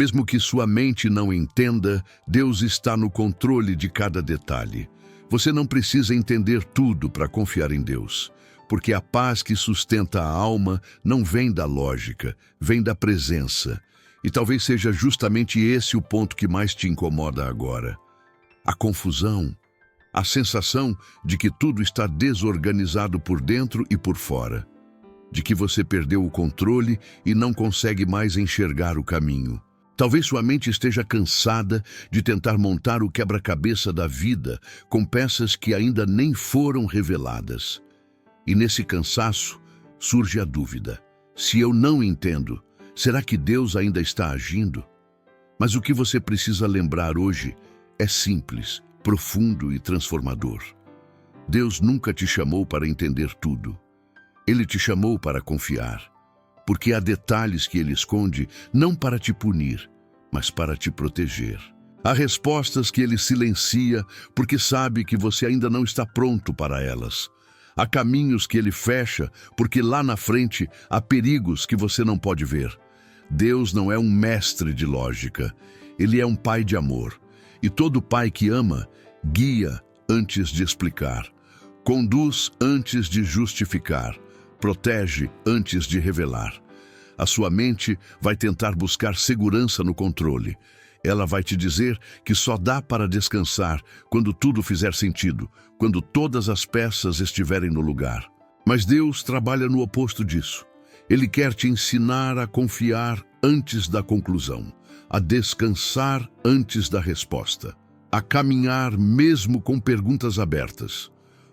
Mesmo que sua mente não entenda, Deus está no controle de cada detalhe. Você não precisa entender tudo para confiar em Deus, porque a paz que sustenta a alma não vem da lógica, vem da presença. E talvez seja justamente esse o ponto que mais te incomoda agora. A confusão, a sensação de que tudo está desorganizado por dentro e por fora, de que você perdeu o controle e não consegue mais enxergar o caminho. Talvez sua mente esteja cansada de tentar montar o quebra-cabeça da vida com peças que ainda nem foram reveladas. E nesse cansaço surge a dúvida: se eu não entendo, será que Deus ainda está agindo? Mas o que você precisa lembrar hoje é simples, profundo e transformador. Deus nunca te chamou para entender tudo. Ele te chamou para confiar, porque há detalhes que Ele esconde não para te punir, mas para te proteger. Há respostas que Ele silencia porque sabe que você ainda não está pronto para elas. Há caminhos que Ele fecha porque lá na frente há perigos que você não pode ver. Deus não é um mestre de lógica, Ele é um pai de amor. E todo pai que ama, guia antes de explicar, conduz antes de justificar, protege antes de revelar. A sua mente vai tentar buscar segurança no controle. Ela vai te dizer que só dá para descansar quando tudo fizer sentido, quando todas as peças estiverem no lugar. Mas Deus trabalha no oposto disso. Ele quer te ensinar a confiar antes da conclusão, a descansar antes da resposta, a caminhar mesmo com perguntas abertas.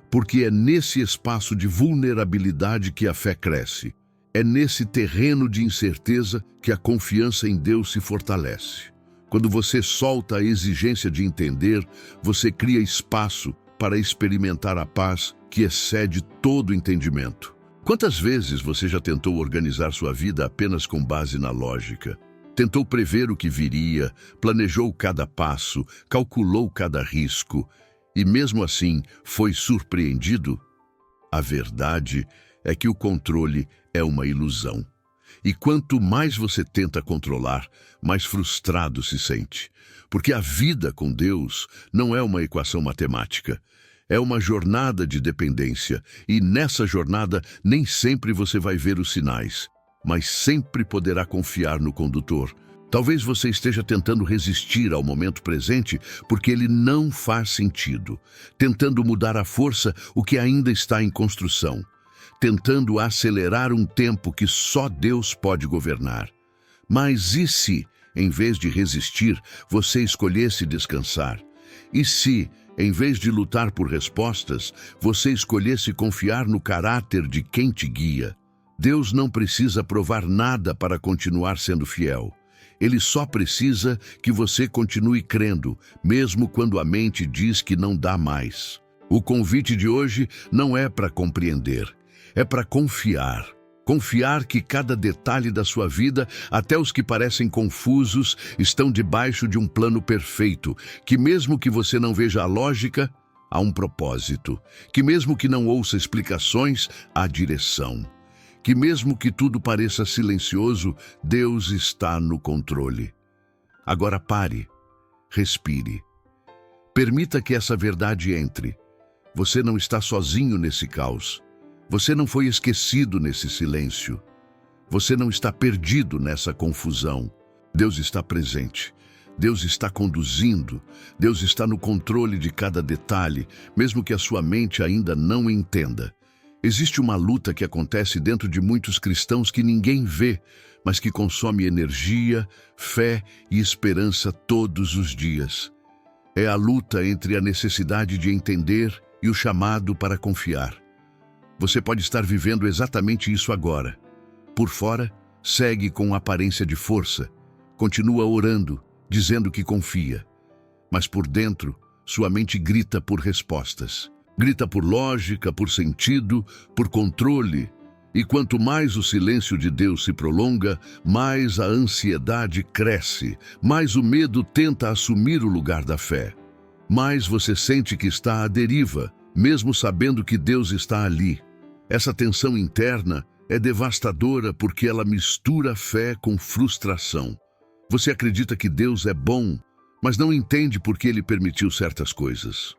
Porque é nesse espaço de vulnerabilidade que a fé cresce. É nesse terreno de incerteza que a confiança em Deus se fortalece. Quando você solta a exigência de entender, você cria espaço para experimentar a paz que excede todo entendimento. Quantas vezes você já tentou organizar sua vida apenas com base na lógica? Tentou prever o que viria, planejou cada passo, calculou cada risco, e mesmo assim foi surpreendido? A verdade é que o controle é uma ilusão. E quanto mais você tenta controlar, mais frustrado se sente. Porque a vida com Deus não é uma equação matemática. É uma jornada de dependência. E nessa jornada nem sempre você vai ver os sinais, mas sempre poderá confiar no condutor. Talvez você esteja tentando resistir ao momento presente porque ele não faz sentido, tentando mudar à força o que ainda está em construção, tentando acelerar um tempo que só Deus pode governar. Mas e se, em vez de resistir, você escolhesse descansar? E se, em vez de lutar por respostas, você escolhesse confiar no caráter de quem te guia? Deus não precisa provar nada para continuar sendo fiel. Ele só precisa que você continue crendo, mesmo quando a mente diz que não dá mais. O convite de hoje não é para compreender, é para confiar. Confiar que cada detalhe da sua vida, até os que parecem confusos, estão debaixo de um plano perfeito, que mesmo que você não veja a lógica, há um propósito, que mesmo que não ouça explicações, há direção. Que mesmo que tudo pareça silencioso, Deus está no controle. Agora pare, respire. Permita que essa verdade entre. Você não está sozinho nesse caos. Você não foi esquecido nesse silêncio. Você não está perdido nessa confusão. Deus está presente. Deus está conduzindo. Deus está no controle de cada detalhe, mesmo que a sua mente ainda não entenda. Existe uma luta que acontece dentro de muitos cristãos que ninguém vê, mas que consome energia, fé e esperança todos os dias. É a luta entre a necessidade de entender e o chamado para confiar. Você pode estar vivendo exatamente isso agora. Por fora, segue com aparência de força, continua orando, dizendo que confia. Mas por dentro, sua mente grita por respostas. Grita por lógica, por sentido, por controle. E quanto mais o silêncio de Deus se prolonga, mais a ansiedade cresce, mais o medo tenta assumir o lugar da fé. Mais você sente que está à deriva, mesmo sabendo que Deus está ali. Essa tensão interna é devastadora porque ela mistura fé com frustração. Você acredita que Deus é bom, mas não entende por que Ele permitiu certas coisas.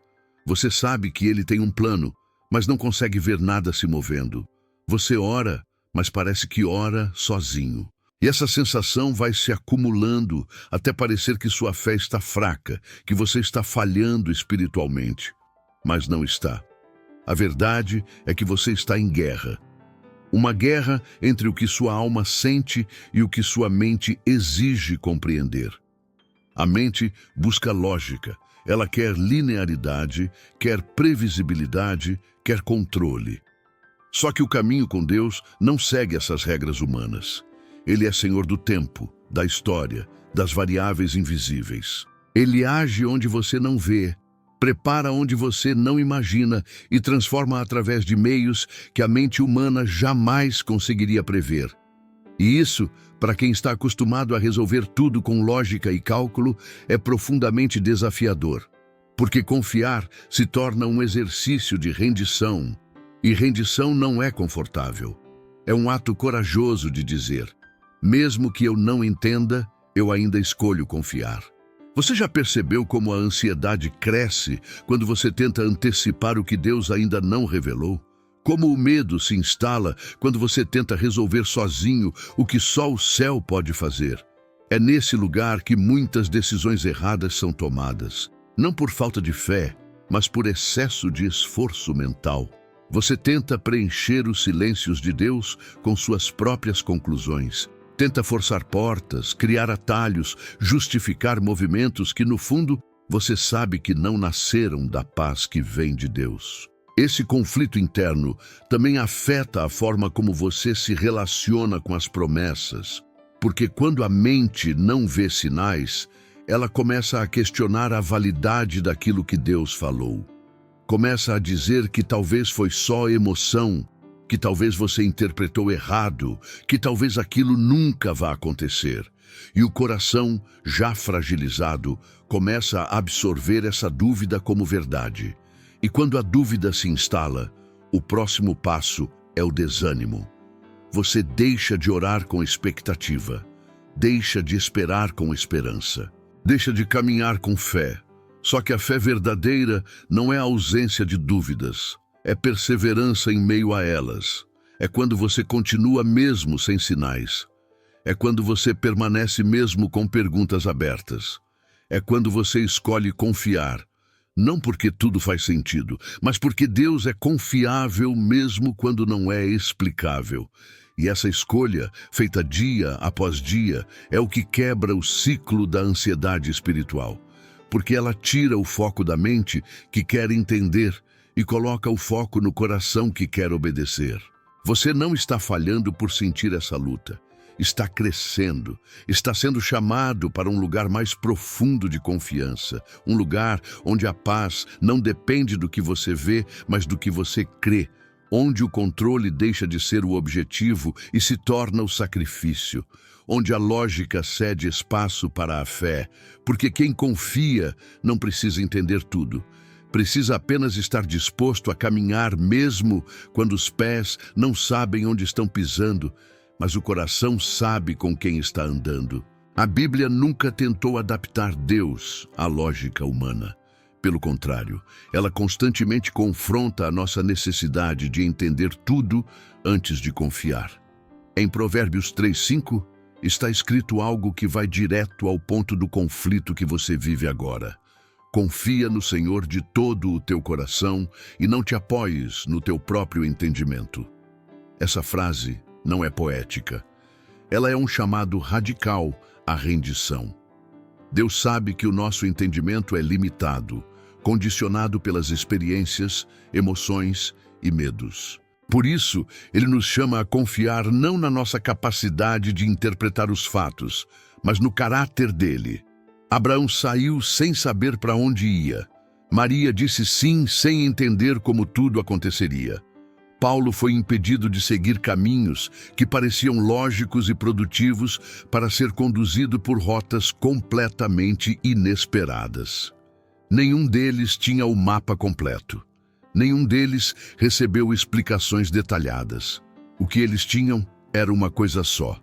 Você sabe que Ele tem um plano, mas não consegue ver nada se movendo. Você ora, mas parece que ora sozinho. E essa sensação vai se acumulando até parecer que sua fé está fraca, que você está falhando espiritualmente. Mas não está. A verdade é que você está em guerra. Uma guerra entre o que sua alma sente e o que sua mente exige compreender. A mente busca lógica, ela quer linearidade, quer previsibilidade, quer controle. Só que o caminho com Deus não segue essas regras humanas. Ele é Senhor do tempo, da história, das variáveis invisíveis. Ele age onde você não vê, prepara onde você não imagina e transforma através de meios que a mente humana jamais conseguiria prever. E isso, para quem está acostumado a resolver tudo com lógica e cálculo, é profundamente desafiador. Porque confiar se torna um exercício de rendição. E rendição não é confortável. É um ato corajoso de dizer: mesmo que eu não entenda, eu ainda escolho confiar. Você já percebeu como a ansiedade cresce quando você tenta antecipar o que Deus ainda não revelou? Como o medo se instala quando você tenta resolver sozinho o que só o céu pode fazer? É nesse lugar que muitas decisões erradas são tomadas, não por falta de fé, mas por excesso de esforço mental. Você tenta preencher os silêncios de Deus com suas próprias conclusões. Tenta forçar portas, criar atalhos, justificar movimentos que, no fundo, você sabe que não nasceram da paz que vem de Deus. Esse conflito interno também afeta a forma como você se relaciona com as promessas, porque quando a mente não vê sinais, ela começa a questionar a validade daquilo que Deus falou. Começa a dizer que talvez foi só emoção, que talvez você interpretou errado, que talvez aquilo nunca vá acontecer. E o coração, já fragilizado, começa a absorver essa dúvida como verdade. E quando a dúvida se instala, o próximo passo é o desânimo. Você deixa de orar com expectativa, deixa de esperar com esperança, deixa de caminhar com fé. Só que a fé verdadeira não é a ausência de dúvidas, é perseverança em meio a elas. É quando você continua mesmo sem sinais. É quando você permanece mesmo com perguntas abertas. É quando você escolhe confiar. Não porque tudo faz sentido, mas porque Deus é confiável mesmo quando não é explicável. E essa escolha, feita dia após dia, é o que quebra o ciclo da ansiedade espiritual. Porque ela tira o foco da mente que quer entender e coloca o foco no coração que quer obedecer. Você não está falhando por sentir essa luta. Está crescendo, está sendo chamado para um lugar mais profundo de confiança, um lugar onde a paz não depende do que você vê, mas do que você crê, onde o controle deixa de ser o objetivo e se torna o sacrifício, onde a lógica cede espaço para a fé, porque quem confia não precisa entender tudo. Precisa apenas estar disposto a caminhar mesmo quando os pés não sabem onde estão pisando, mas o coração sabe com quem está andando. A Bíblia nunca tentou adaptar Deus à lógica humana. Pelo contrário, ela constantemente confronta a nossa necessidade de entender tudo antes de confiar. Em Provérbios 3:5, está escrito algo que vai direto ao ponto do conflito que você vive agora. Confia no Senhor de todo o teu coração e não te apoies no teu próprio entendimento. Essa frase não é poética. Ela é um chamado radical à rendição. Deus sabe que o nosso entendimento é limitado, condicionado pelas experiências, emoções e medos. Por isso, Ele nos chama a confiar não na nossa capacidade de interpretar os fatos, mas no caráter dele. Abraão saiu sem saber para onde ia. Maria disse sim sem entender como tudo aconteceria. Paulo foi impedido de seguir caminhos que pareciam lógicos e produtivos para ser conduzido por rotas completamente inesperadas. Nenhum deles tinha o mapa completo. Nenhum deles recebeu explicações detalhadas. O que eles tinham era uma coisa só: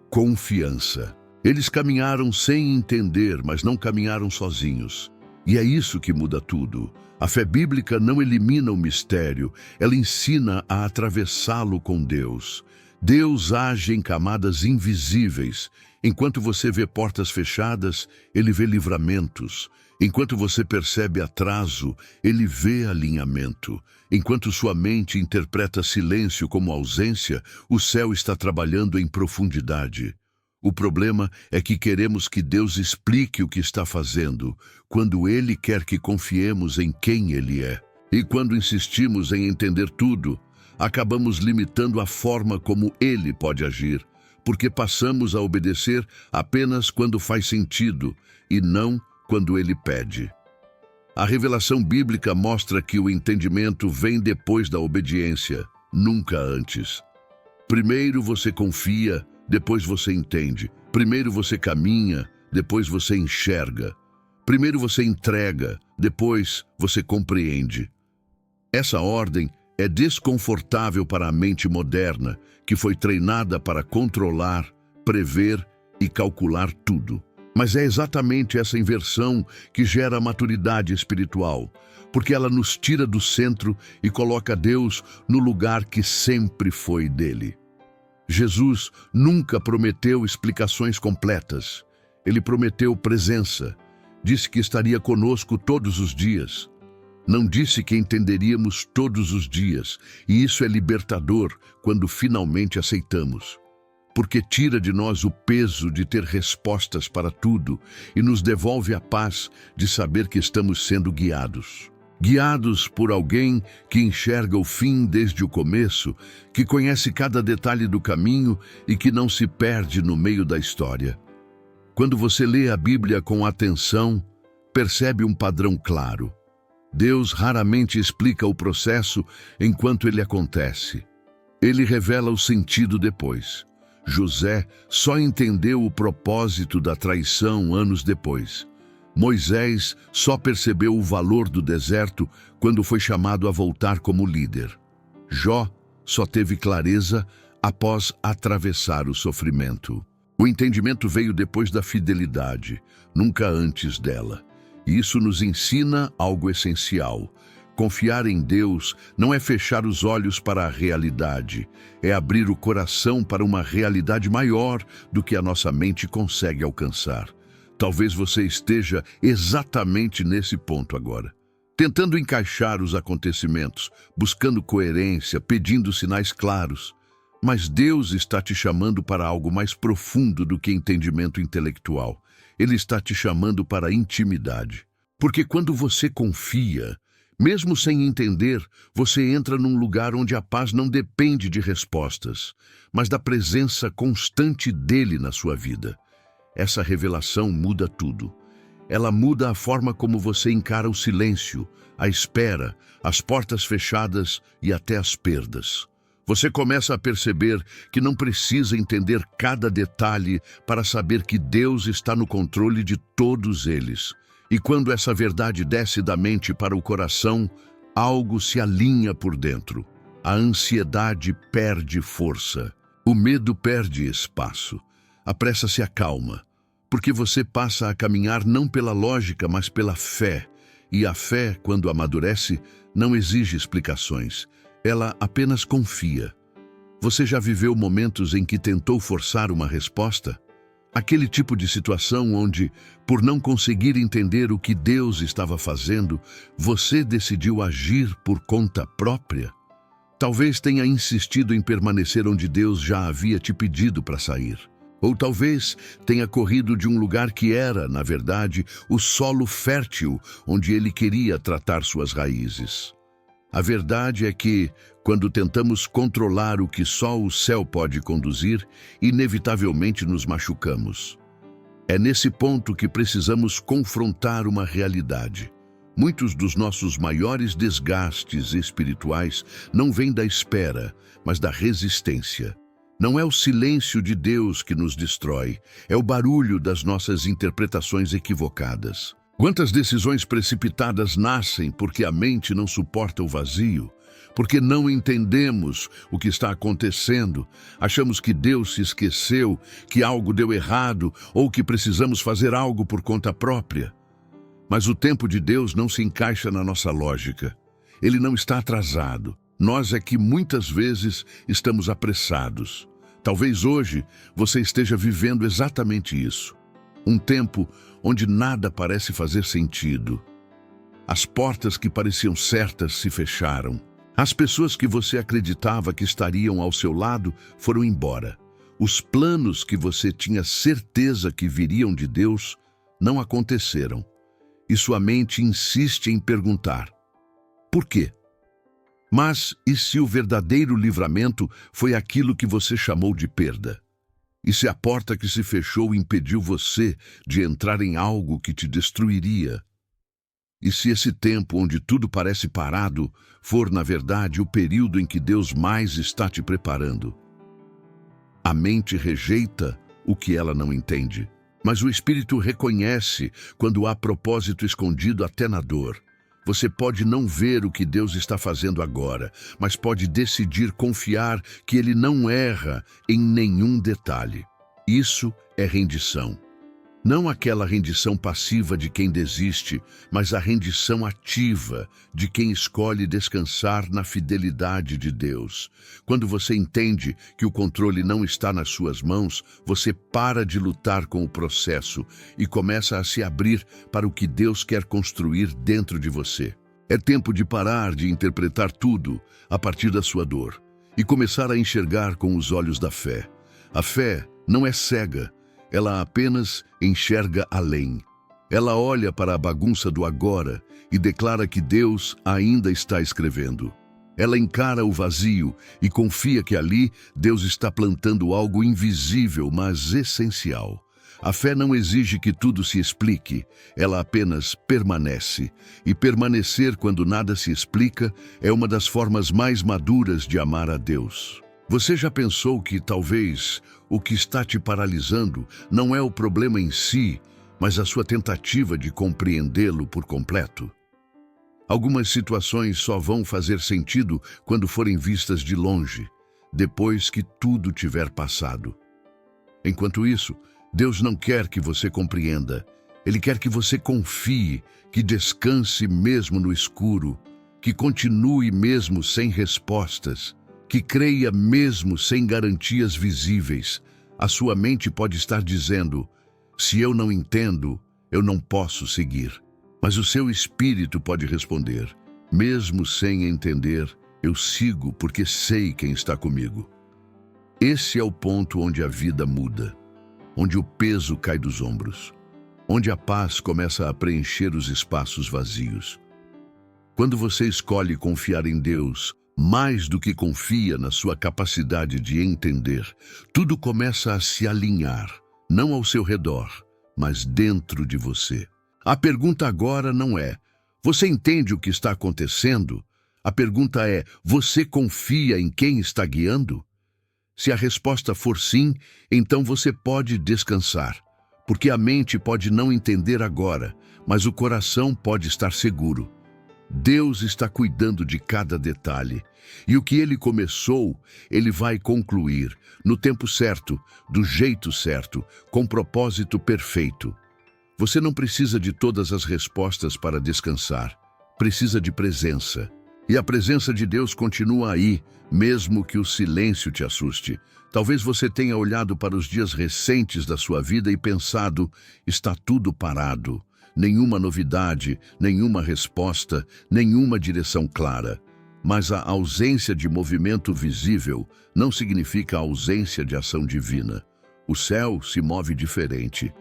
confiança. Eles caminharam sem entender, mas não caminharam sozinhos. E é isso que muda tudo. A fé bíblica não elimina o mistério, ela ensina a atravessá-lo com Deus. Deus age em camadas invisíveis. Enquanto você vê portas fechadas, Ele vê livramentos. Enquanto você percebe atraso, Ele vê alinhamento. Enquanto sua mente interpreta silêncio como ausência, o céu está trabalhando em profundidade. O problema é que queremos que Deus explique o que está fazendo, quando Ele quer que confiemos em quem Ele é. E quando insistimos em entender tudo, acabamos limitando a forma como Ele pode agir, porque passamos a obedecer apenas quando faz sentido e não quando Ele pede. A revelação bíblica mostra que o entendimento vem depois da obediência, nunca antes. Primeiro você confia, depois você entende. Primeiro você caminha, depois você enxerga. Primeiro você entrega, depois você compreende. Essa ordem é desconfortável para a mente moderna, que foi treinada para controlar, prever e calcular tudo. Mas é exatamente essa inversão que gera a maturidade espiritual, porque ela nos tira do centro e coloca Deus no lugar que sempre foi dele. Jesus nunca prometeu explicações completas. Ele prometeu presença. Disse que estaria conosco todos os dias. Não disse que entenderíamos todos os dias, e isso é libertador quando finalmente aceitamos. Porque tira de nós o peso de ter respostas para tudo e nos devolve a paz de saber que estamos sendo guiados. Guiados por alguém que enxerga o fim desde o começo, que conhece cada detalhe do caminho e que não se perde no meio da história. Quando você lê a Bíblia com atenção, percebe um padrão claro. Deus raramente explica o processo enquanto ele acontece. Ele revela o sentido depois. José só entendeu o propósito da traição anos depois. Moisés só percebeu o valor do deserto quando foi chamado a voltar como líder. Jó só teve clareza após atravessar o sofrimento. O entendimento veio depois da fidelidade, nunca antes dela. E isso nos ensina algo essencial. Confiar em Deus não é fechar os olhos para a realidade, é abrir o coração para uma realidade maior do que a nossa mente consegue alcançar. Talvez você esteja exatamente nesse ponto agora, tentando encaixar os acontecimentos, buscando coerência, pedindo sinais claros. Mas Deus está te chamando para algo mais profundo do que entendimento intelectual. Ele está te chamando para a intimidade. Porque quando você confia, mesmo sem entender, você entra num lugar onde a paz não depende de respostas, mas da presença constante dele na sua vida. Essa revelação muda tudo. Ela muda a forma como você encara o silêncio, a espera, as portas fechadas e até as perdas. Você começa a perceber que não precisa entender cada detalhe para saber que Deus está no controle de todos eles. E quando essa verdade desce da mente para o coração, algo se alinha por dentro. A ansiedade perde força. O medo perde espaço. A pressa se acalma, porque você passa a caminhar não pela lógica, mas pela fé. E a fé, quando amadurece, não exige explicações. Ela apenas confia. Você já viveu momentos em que tentou forçar uma resposta? Aquele tipo de situação onde, por não conseguir entender o que Deus estava fazendo, você decidiu agir por conta própria? Talvez tenha insistido em permanecer onde Deus já havia te pedido para sair. Ou talvez tenha corrido de um lugar que era, na verdade, o solo fértil onde Ele queria tratar suas raízes. A verdade é que, quando tentamos controlar o que só o céu pode conduzir, inevitavelmente nos machucamos. É nesse ponto que precisamos confrontar uma realidade. Muitos dos nossos maiores desgastes espirituais não vêm da espera, mas da resistência. Não é o silêncio de Deus que nos destrói, é o barulho das nossas interpretações equivocadas. Quantas decisões precipitadas nascem porque a mente não suporta o vazio? Porque não entendemos o que está acontecendo, achamos que Deus se esqueceu, que algo deu errado ou que precisamos fazer algo por conta própria. Mas o tempo de Deus não se encaixa na nossa lógica. Ele não está atrasado. Nós é que muitas vezes estamos apressados. Talvez hoje você esteja vivendo exatamente isso. Um tempo onde nada parece fazer sentido. As portas que pareciam certas se fecharam. As pessoas que você acreditava que estariam ao seu lado foram embora. Os planos que você tinha certeza que viriam de Deus não aconteceram. E sua mente insiste em perguntar: por quê? Mas e se o verdadeiro livramento foi aquilo que você chamou de perda? E se a porta que se fechou impediu você de entrar em algo que te destruiria? E se esse tempo onde tudo parece parado for, na verdade, o período em que Deus mais está te preparando? A mente rejeita o que ela não entende, mas o Espírito reconhece quando há propósito escondido até na dor. Você pode não ver o que Deus está fazendo agora, mas pode decidir confiar que Ele não erra em nenhum detalhe. Isso é rendição. Não aquela rendição passiva de quem desiste, mas a rendição ativa de quem escolhe descansar na fidelidade de Deus. Quando você entende que o controle não está nas suas mãos, você para de lutar com o processo e começa a se abrir para o que Deus quer construir dentro de você. É tempo de parar de interpretar tudo a partir da sua dor e começar a enxergar com os olhos da fé. A fé não é cega. Ela apenas enxerga além. Ela olha para a bagunça do agora e declara que Deus ainda está escrevendo. Ela encara o vazio e confia que ali Deus está plantando algo invisível, mas essencial. A fé não exige que tudo se explique, ela apenas permanece. E permanecer quando nada se explica é uma das formas mais maduras de amar a Deus. Você já pensou que talvez o que está te paralisando não é o problema em si, mas a sua tentativa de compreendê-lo por completo? Algumas situações só vão fazer sentido quando forem vistas de longe, depois que tudo tiver passado. Enquanto isso, Deus não quer que você compreenda. Ele quer que você confie, que descanse mesmo no escuro, que continue mesmo sem respostas, que creia mesmo sem garantias visíveis. A sua mente pode estar dizendo: se eu não entendo, eu não posso seguir. Mas o seu espírito pode responder: mesmo sem entender, eu sigo porque sei quem está comigo. Esse é o ponto onde a vida muda, onde o peso cai dos ombros, onde a paz começa a preencher os espaços vazios. Quando você escolhe confiar em Deus, mais do que confia na sua capacidade de entender, tudo começa a se alinhar, não ao seu redor, mas dentro de você. A pergunta agora não é: você entende o que está acontecendo? A pergunta é: você confia em quem está guiando? Se a resposta for sim, então você pode descansar, porque a mente pode não entender agora, mas o coração pode estar seguro. Deus está cuidando de cada detalhe, e o que Ele começou, Ele vai concluir, no tempo certo, do jeito certo, com propósito perfeito. Você não precisa de todas as respostas para descansar, precisa de presença. E a presença de Deus continua aí, mesmo que o silêncio te assuste. Talvez você tenha olhado para os dias recentes da sua vida e pensado: está tudo parado. Nenhuma novidade, nenhuma resposta, nenhuma direção clara. Mas a ausência de movimento visível não significa a ausência de ação divina. O céu se move diferente.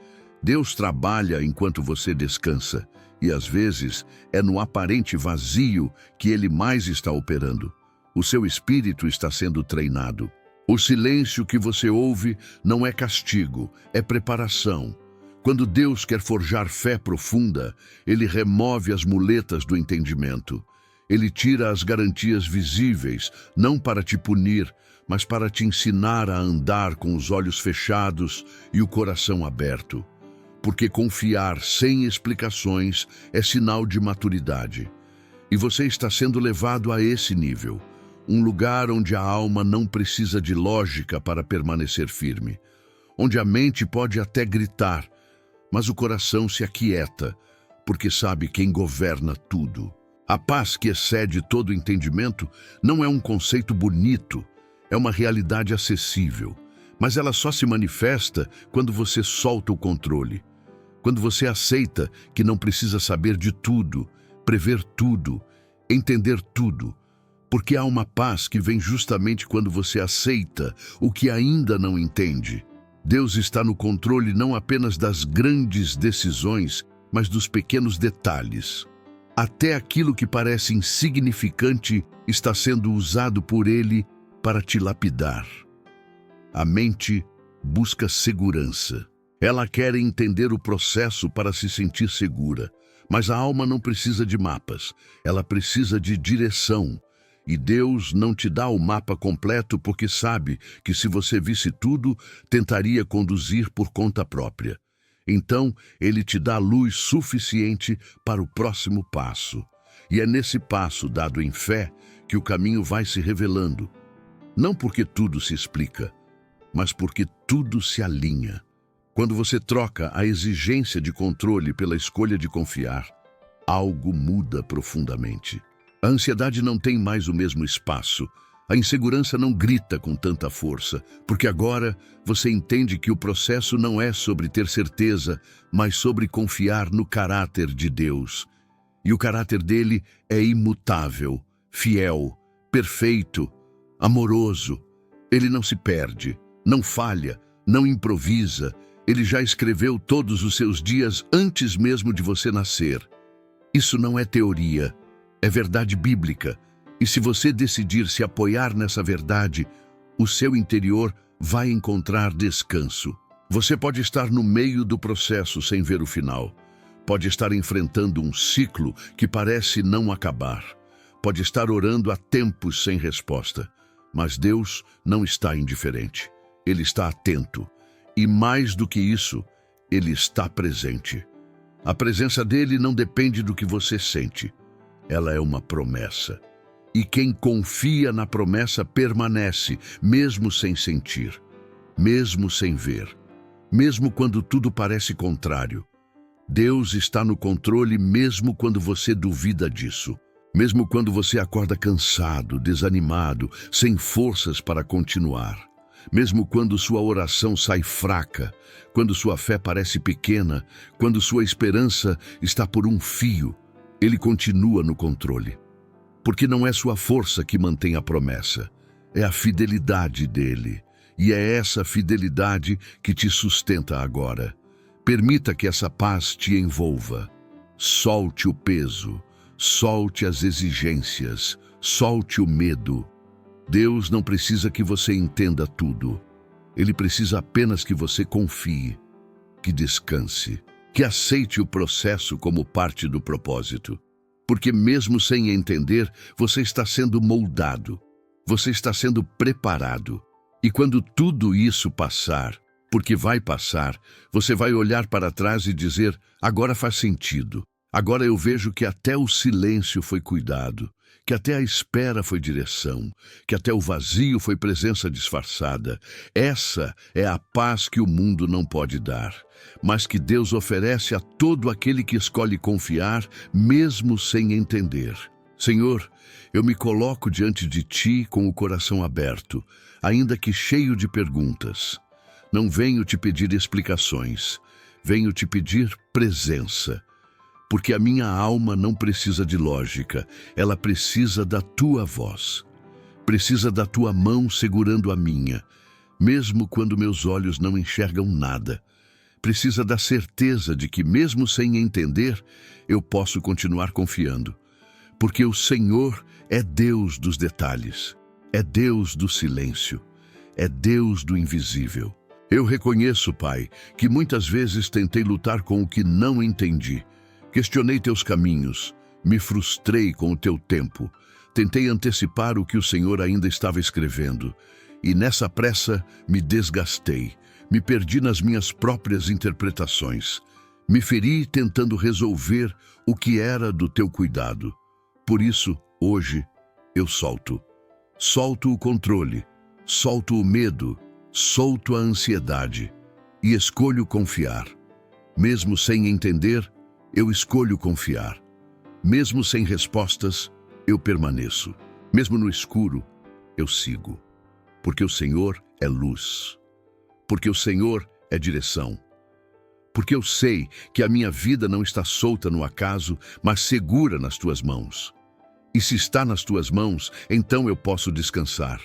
Deus trabalha enquanto você descansa, e às vezes é no aparente vazio que Ele mais está operando. O seu espírito está sendo treinado. O silêncio que você ouve não é castigo, é preparação. Quando Deus quer forjar fé profunda, Ele remove as muletas do entendimento. Ele tira as garantias visíveis, não para te punir, mas para te ensinar a andar com os olhos fechados e o coração aberto. Porque confiar sem explicações é sinal de maturidade. E você está sendo levado a esse nível, um lugar onde a alma não precisa de lógica para permanecer firme, onde a mente pode até gritar, mas o coração se aquieta, porque sabe quem governa tudo. A paz que excede todo entendimento não é um conceito bonito, é uma realidade acessível, mas ela só se manifesta quando você solta o controle, quando você aceita que não precisa saber de tudo, prever tudo, entender tudo, porque há uma paz que vem justamente quando você aceita o que ainda não entende. Deus está no controle não apenas das grandes decisões, mas dos pequenos detalhes. Até aquilo que parece insignificante está sendo usado por Ele para te lapidar. A mente busca segurança. Ela quer entender o processo para se sentir segura. Mas a alma não precisa de mapas, ela precisa de direção. E Deus não te dá o mapa completo porque sabe que se você visse tudo, tentaria conduzir por conta própria. Então, Ele te dá luz suficiente para o próximo passo. E é nesse passo, dado em fé, que o caminho vai se revelando. Não porque tudo se explica, mas porque tudo se alinha. Quando você troca a exigência de controle pela escolha de confiar, algo muda profundamente. A ansiedade não tem mais o mesmo espaço. A insegurança não grita com tanta força, porque agora você entende que o processo não é sobre ter certeza, mas sobre confiar no caráter de Deus. E o caráter dele é imutável, fiel, perfeito, amoroso. Ele não se perde, não falha, não improvisa. Ele já escreveu todos os seus dias antes mesmo de você nascer. Isso não é teoria, é verdade bíblica. E se você decidir se apoiar nessa verdade, o seu interior vai encontrar descanso. Você pode estar no meio do processo sem ver o final. Pode estar enfrentando um ciclo que parece não acabar. Pode estar orando há tempos sem resposta. Mas Deus não está indiferente. Ele está atento. E mais do que isso, Ele está presente. A presença dele não depende do que você sente. Ela é uma promessa. E quem confia na promessa permanece, mesmo sem sentir, mesmo sem ver, mesmo quando tudo parece contrário. Deus está no controle mesmo quando você duvida disso. Mesmo quando você acorda cansado, desanimado, sem forças para continuar. Mesmo quando sua oração sai fraca, quando sua fé parece pequena, quando sua esperança está por um fio, Ele continua no controle. Porque não é sua força que mantém a promessa, é a fidelidade dele. E é essa fidelidade que te sustenta agora. Permita que essa paz te envolva. Solte o peso, solte as exigências, solte o medo. Deus não precisa que você entenda tudo. Ele precisa apenas que você confie, que descanse, que aceite o processo como parte do propósito. Porque mesmo sem entender, você está sendo moldado, você está sendo preparado. E quando tudo isso passar, porque vai passar, você vai olhar para trás e dizer, agora faz sentido. Agora eu vejo que até o silêncio foi cuidado, que até a espera foi direção, que até o vazio foi presença disfarçada. Essa é a paz que o mundo não pode dar, mas que Deus oferece a todo aquele que escolhe confiar, mesmo sem entender. Senhor, eu me coloco diante de Ti com o coração aberto, ainda que cheio de perguntas. Não venho te pedir explicações, venho te pedir presença. Porque a minha alma não precisa de lógica, ela precisa da Tua voz. Precisa da Tua mão segurando a minha, mesmo quando meus olhos não enxergam nada. Precisa da certeza de que, mesmo sem entender, eu posso continuar confiando. Porque o Senhor é Deus dos detalhes, é Deus do silêncio, é Deus do invisível. Eu reconheço, Pai, que muitas vezes tentei lutar com o que não entendi. Questionei Teus caminhos, me frustrei com o Teu tempo, tentei antecipar o que o Senhor ainda estava escrevendo, e nessa pressa me desgastei, me perdi nas minhas próprias interpretações, me feri tentando resolver o que era do Teu cuidado. Por isso, hoje, eu solto. Solto o controle, solto o medo, solto a ansiedade e escolho confiar. Mesmo sem entender, eu escolho confiar. Mesmo sem respostas, eu permaneço. Mesmo no escuro, eu sigo. Porque o Senhor é luz. Porque o Senhor é direção. Porque eu sei que a minha vida não está solta no acaso, mas segura nas tuas mãos. E se está nas tuas mãos, então eu posso descansar.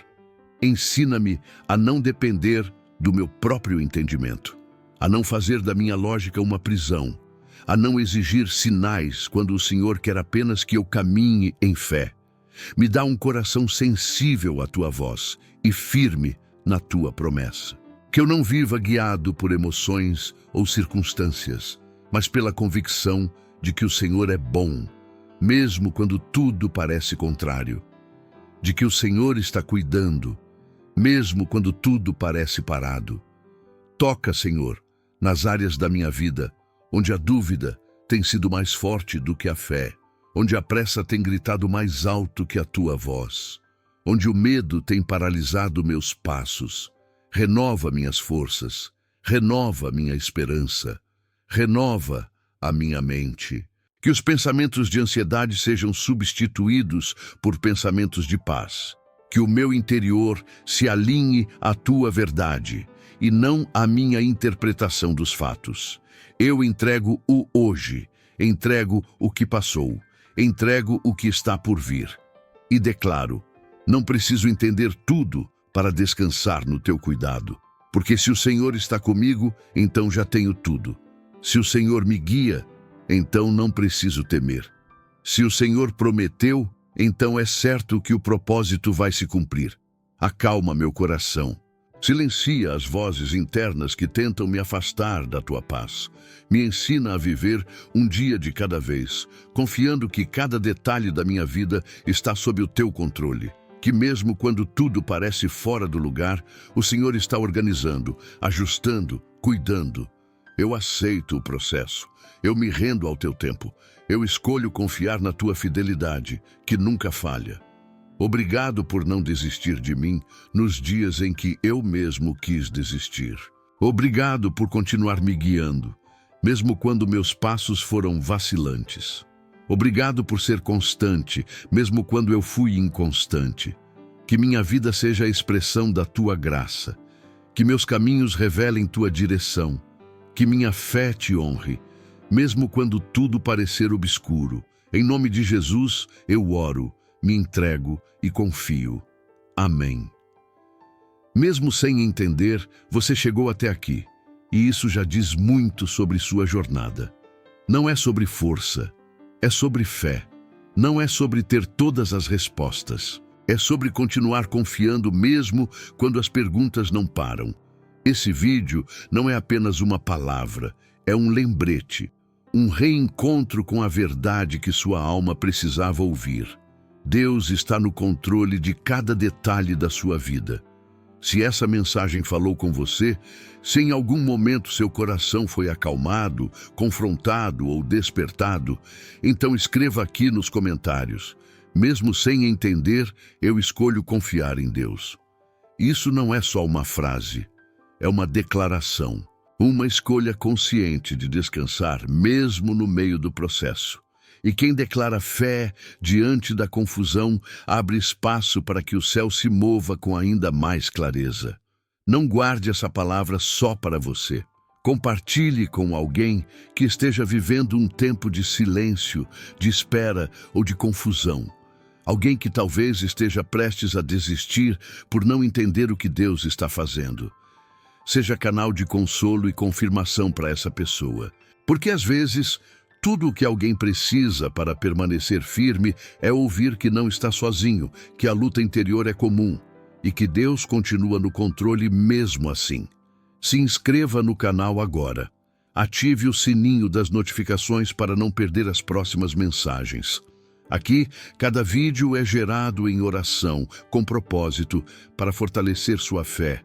Ensina-me a não depender do meu próprio entendimento, a não fazer da minha lógica uma prisão, a não exigir sinais quando o Senhor quer apenas que eu caminhe em fé. Me dá um coração sensível à tua voz e firme na tua promessa. Que eu não viva guiado por emoções ou circunstâncias, mas pela convicção de que o Senhor é bom, mesmo quando tudo parece contrário. De que o Senhor está cuidando, mesmo quando tudo parece parado. Toca, Senhor, nas áreas da minha vida, onde a dúvida tem sido mais forte do que a fé, onde a pressa tem gritado mais alto que a tua voz, onde o medo tem paralisado meus passos. Renova minhas forças, renova minha esperança, renova a minha mente. Que os pensamentos de ansiedade sejam substituídos por pensamentos de paz. Que o meu interior se alinhe à tua verdade e não à minha interpretação dos fatos. Eu entrego o hoje, entrego o que passou, entrego o que está por vir. E declaro, não preciso entender tudo para descansar no teu cuidado. Porque se o Senhor está comigo, então já tenho tudo. Se o Senhor me guia, então não preciso temer. Se o Senhor prometeu, então é certo que o propósito vai se cumprir. Acalma meu coração. Silencia as vozes internas que tentam me afastar da tua paz. Me ensina a viver um dia de cada vez, confiando que cada detalhe da minha vida está sob o teu controle. Que mesmo quando tudo parece fora do lugar, o Senhor está organizando, ajustando, cuidando. Eu aceito o processo. Eu me rendo ao teu tempo. Eu escolho confiar na tua fidelidade, que nunca falha. Obrigado por não desistir de mim nos dias em que eu mesmo quis desistir. Obrigado por continuar me guiando, mesmo quando meus passos foram vacilantes. Obrigado por ser constante, mesmo quando eu fui inconstante. Que minha vida seja a expressão da tua graça. Que meus caminhos revelem tua direção. Que minha fé te honre, mesmo quando tudo parecer obscuro. Em nome de Jesus, eu oro, me entrego e confio. Amém. Mesmo sem entender, você chegou até aqui, e isso já diz muito sobre sua jornada. Não é sobre força, é sobre fé. Não é sobre ter todas as respostas. É sobre continuar confiando mesmo quando as perguntas não param. Esse vídeo não é apenas uma palavra, é um lembrete, um reencontro com a verdade que sua alma precisava ouvir. Deus está no controle de cada detalhe da sua vida. Se essa mensagem falou com você, se em algum momento seu coração foi acalmado, confrontado ou despertado, então escreva aqui nos comentários. Mesmo sem entender, eu escolho confiar em Deus. Isso não é só uma frase. É uma declaração, uma escolha consciente de descansar mesmo no meio do processo. E quem declara fé diante da confusão abre espaço para que o céu se mova com ainda mais clareza. Não guarde essa palavra só para você. Compartilhe com alguém que esteja vivendo um tempo de silêncio, de espera ou de confusão. Alguém que talvez esteja prestes a desistir por não entender o que Deus está fazendo. Seja canal de consolo e confirmação para essa pessoa. Porque às vezes, tudo o que alguém precisa para permanecer firme é ouvir que não está sozinho, que a luta interior é comum e que Deus continua no controle mesmo assim. Se inscreva no canal agora. Ative o sininho das notificações para não perder as próximas mensagens. Aqui, cada vídeo é gerado em oração, com propósito, para fortalecer sua fé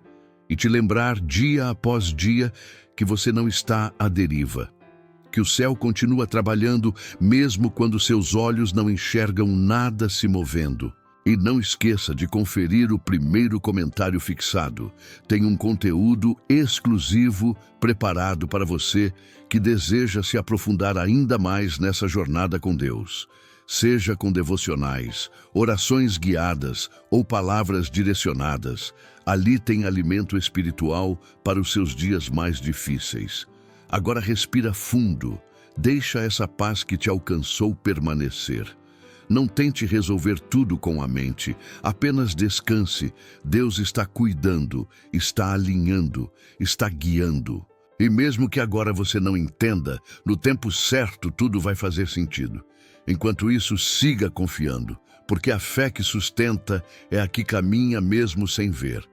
e te lembrar dia após dia que você não está à deriva. que o céu continua trabalhando mesmo quando seus olhos não enxergam nada se movendo. E não esqueça de conferir o primeiro comentário fixado. Tem um conteúdo exclusivo preparado para você que deseja se aprofundar ainda mais nessa jornada com Deus. Seja com devocionais, orações guiadas ou palavras direcionadas, ali tem alimento espiritual para os seus dias mais difíceis. Agora respira fundo, deixa essa paz que te alcançou permanecer. Não tente resolver tudo com a mente, apenas descanse. Deus está cuidando, está alinhando, está guiando. E mesmo que agora você não entenda, no tempo certo tudo vai fazer sentido. Enquanto isso, siga confiando, porque a fé que sustenta é a que caminha mesmo sem ver.